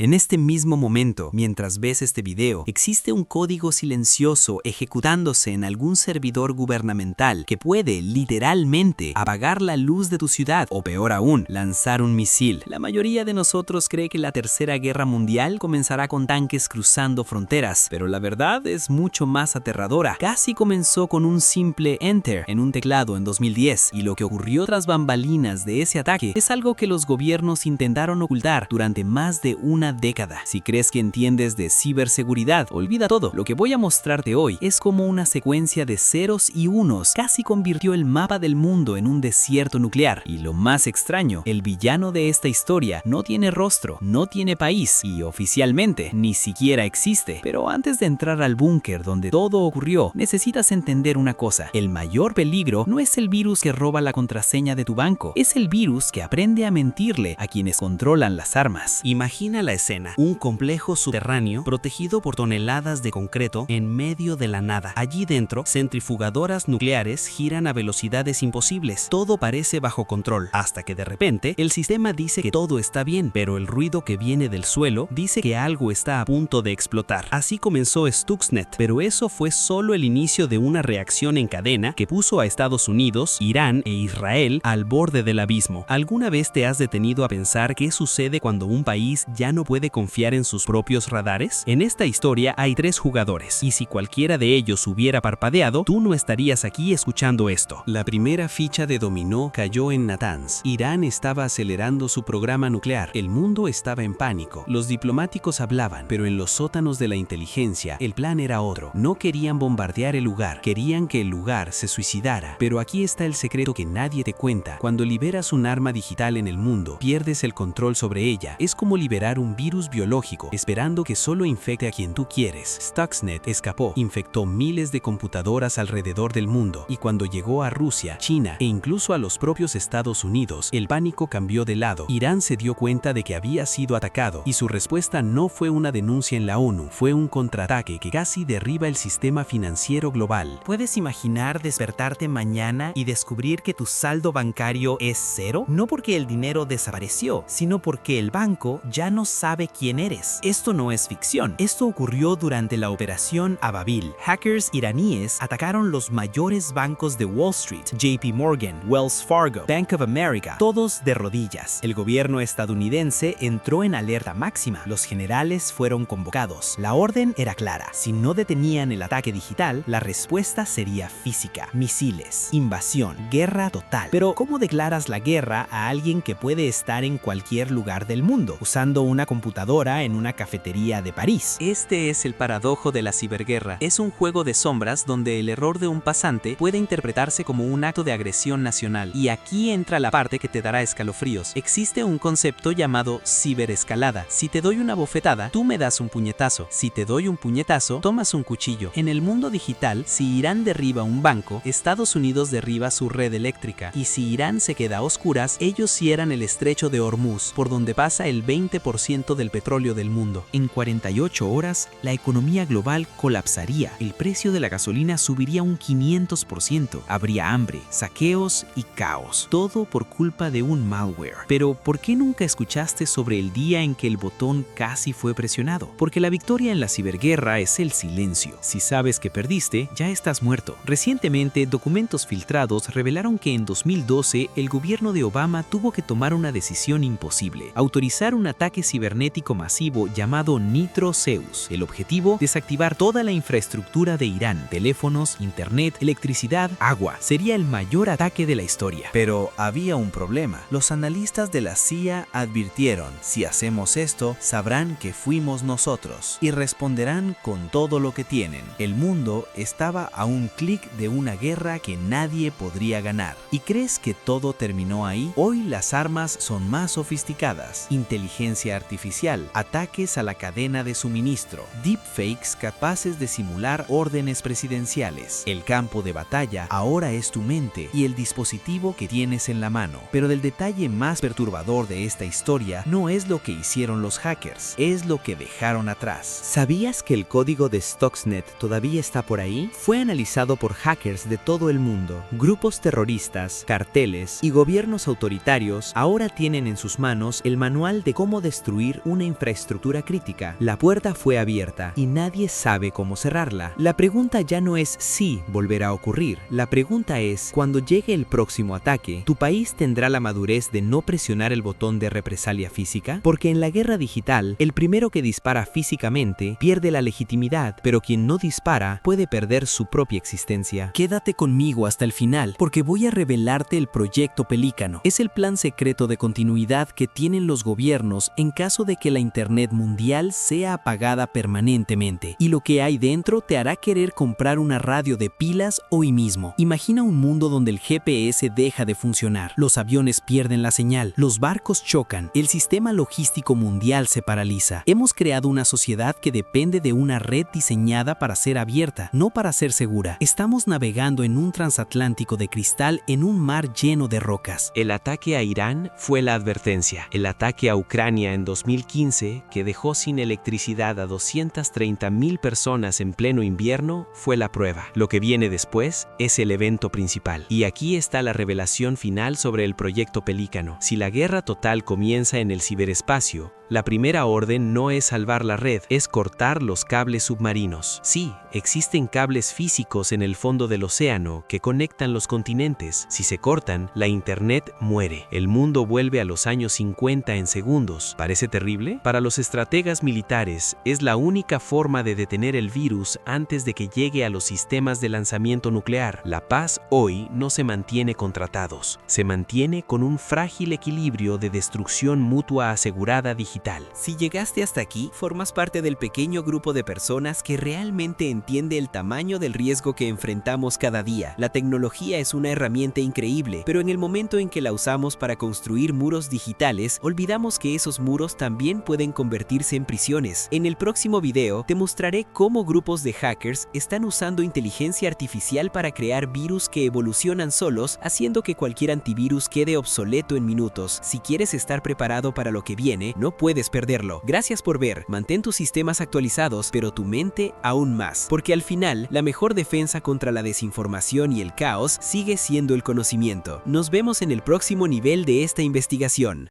En este mismo momento, mientras ves este video, existe un código silencioso ejecutándose en algún servidor gubernamental que puede, literalmente, apagar la luz de tu ciudad o, peor aún, lanzar un misil. La mayoría de nosotros cree que la Tercera Guerra Mundial comenzará con tanques cruzando fronteras, pero la verdad es mucho más aterradora. Casi comenzó con un simple Enter en un teclado en 2010, y lo que ocurrió tras bambalinas de ese ataque es algo que los gobiernos intentaron ocultar durante más de una década. Si crees que entiendes de ciberseguridad, olvida todo. Lo que voy a mostrarte hoy es cómo una secuencia de ceros y unos casi convirtió el mapa del mundo en un desierto nuclear. Y lo más extraño, el villano de esta historia no tiene rostro, no tiene país y oficialmente ni siquiera existe. Pero antes de entrar al búnker donde todo ocurrió, necesitas entender una cosa. El mayor peligro no es el virus que roba la contraseña de tu banco, es el virus que aprende a mentirle a quienes controlan las armas. Imagina la escena, un complejo subterráneo protegido por toneladas de concreto en medio de la nada. Allí dentro, centrifugadoras nucleares giran a velocidades imposibles. Todo parece bajo control, hasta que de repente el sistema dice que todo está bien, pero el ruido que viene del suelo dice que algo está a punto de explotar. Así comenzó Stuxnet, pero eso fue solo el inicio de una reacción en cadena que puso a Estados Unidos, Irán e Israel al borde del abismo. ¿Alguna vez te has detenido a pensar qué sucede cuando un país ya no puede confiar en sus propios radares? En esta historia hay 3 jugadores, y si cualquiera de ellos hubiera parpadeado, tú no estarías aquí escuchando esto. La primera ficha de dominó cayó en Natanz. Irán estaba acelerando su programa nuclear. El mundo estaba en pánico. Los diplomáticos hablaban, pero en los sótanos de la inteligencia, el plan era otro. No querían bombardear el lugar, querían que el lugar se suicidara. Pero aquí está el secreto que nadie te cuenta. Cuando liberas un arma digital en el mundo, pierdes el control sobre ella. Es como liberar un virus biológico, esperando que solo infecte a quien tú quieres. Stuxnet escapó, infectó miles de computadoras alrededor del mundo, y cuando llegó a Rusia, China e incluso a los propios Estados Unidos, el pánico cambió de lado. Irán se dio cuenta de que había sido atacado, y su respuesta no fue una denuncia en la ONU, fue un contraataque que casi derriba el sistema financiero global. ¿Puedes imaginar despertarte mañana y descubrir que tu saldo bancario es cero? No porque el dinero desapareció, sino porque el banco ya no sabe quién eres. Esto no es ficción. Esto ocurrió durante la operación Ababil. Hackers iraníes atacaron los mayores bancos de Wall Street, JP Morgan, Wells Fargo, Bank of America, todos de rodillas. El gobierno estadounidense entró en alerta máxima. Los generales fueron convocados. La orden era clara. Si no detenían el ataque digital, la respuesta sería física. Misiles, invasión, guerra total. Pero ¿cómo declaras la guerra a alguien que puede estar en cualquier lugar del mundo, usando una computadora en una cafetería de París? Este es el paradojo de la ciberguerra. Es un juego de sombras donde el error de un pasante puede interpretarse como un acto de agresión nacional. Y aquí entra la parte que te dará escalofríos. Existe un concepto llamado ciberescalada. Si te doy una bofetada, tú me das un puñetazo. Si te doy un puñetazo, tomas un cuchillo. En el mundo digital, si Irán derriba un banco, Estados Unidos derriba su red eléctrica. Y si Irán se queda a oscuras, ellos cierran el estrecho de Hormuz, por donde pasa el 20% del petróleo del mundo. En 48 horas, la economía global colapsaría. El precio de la gasolina subiría un 500%. Habría hambre, saqueos y caos. Todo por culpa de un malware. Pero, ¿por qué nunca escuchaste sobre el día en que el botón casi fue presionado? Porque la victoria en la ciberguerra es el silencio. Si sabes que perdiste, ya estás muerto. Recientemente, documentos filtrados revelaron que en 2012 el gobierno de Obama tuvo que tomar una decisión imposible: autorizar un ataque cibernético masivo llamado Nitro Zeus. El objetivo: desactivar toda la infraestructura de Irán, teléfonos, internet, electricidad, agua. Sería el mayor ataque de la historia. Pero había un problema. Los analistas de la CIA advirtieron: si hacemos esto, sabrán que fuimos nosotros y responderán con todo lo que tienen. El mundo estaba a un clic de una guerra que nadie podría ganar. ¿Y crees que todo terminó ahí? Hoy las armas son más sofisticadas: inteligencia artificial, ataques a la cadena de suministro, deepfakes capaces de simular órdenes presidenciales. El campo de batalla ahora es tu mente y el dispositivo que tienes en la mano. Pero el detalle más perturbador de esta historia no es lo que hicieron los hackers, es lo que dejaron atrás. ¿Sabías que el código de Stuxnet todavía está por ahí? Fue analizado por hackers de todo el mundo. Grupos terroristas, carteles y gobiernos autoritarios ahora tienen en sus manos el manual de cómo destruir destruir una infraestructura crítica. La puerta fue abierta y nadie sabe cómo cerrarla. La pregunta ya no es si volverá a ocurrir. La pregunta es, cuando llegue el próximo ataque, ¿tu país tendrá la madurez de no presionar el botón de represalia física? Porque en la guerra digital, el primero que dispara físicamente pierde la legitimidad, pero quien no dispara puede perder su propia existencia. Quédate conmigo hasta el final, porque voy a revelarte el Proyecto Pelícano. Es el plan secreto de continuidad que tienen los gobiernos en caso de que la Internet mundial sea apagada permanentemente. Y lo que hay dentro te hará querer comprar una radio de pilas hoy mismo. Imagina un mundo donde el GPS deja de funcionar, los aviones pierden la señal, los barcos chocan, el sistema logístico mundial se paraliza. Hemos creado una sociedad que depende de una red diseñada para ser abierta, no para ser segura. Estamos navegando en un transatlántico de cristal en un mar lleno de rocas. El ataque a Irán fue la advertencia. El ataque a Ucrania en 2015, que dejó sin electricidad a 230,000 personas en pleno invierno, fue la prueba. Lo que viene después es el evento principal. Y aquí está la revelación final sobre el Proyecto Pelícano. Si la guerra total comienza en el ciberespacio, la primera orden no es salvar la red, es cortar los cables submarinos. Sí, existen cables físicos en el fondo del océano que conectan los continentes. Si se cortan, la Internet muere. El mundo vuelve a los años 50 en segundos. ¿Parece terrible? Para los estrategas militares, es la única forma de detener el virus antes de que llegue a los sistemas de lanzamiento nuclear. La paz hoy no se mantiene con tratados, se mantiene con un frágil equilibrio de destrucción mutua asegurada digital. Si llegaste hasta aquí, formas parte del pequeño grupo de personas que realmente entiende el tamaño del riesgo que enfrentamos cada día. La tecnología es una herramienta increíble, pero en el momento en que la usamos para construir muros digitales, olvidamos que esos muros también pueden convertirse en prisiones. En el próximo video, te mostraré cómo grupos de hackers están usando inteligencia artificial para crear virus que evolucionan solos, haciendo que cualquier antivirus quede obsoleto en minutos. Si quieres estar preparado para lo que viene, no puedes perderlo. Gracias por ver, mantén tus sistemas actualizados, pero tu mente aún más, porque al final, la mejor defensa contra la desinformación y el caos sigue siendo el conocimiento. Nos vemos en el próximo nivel de esta investigación.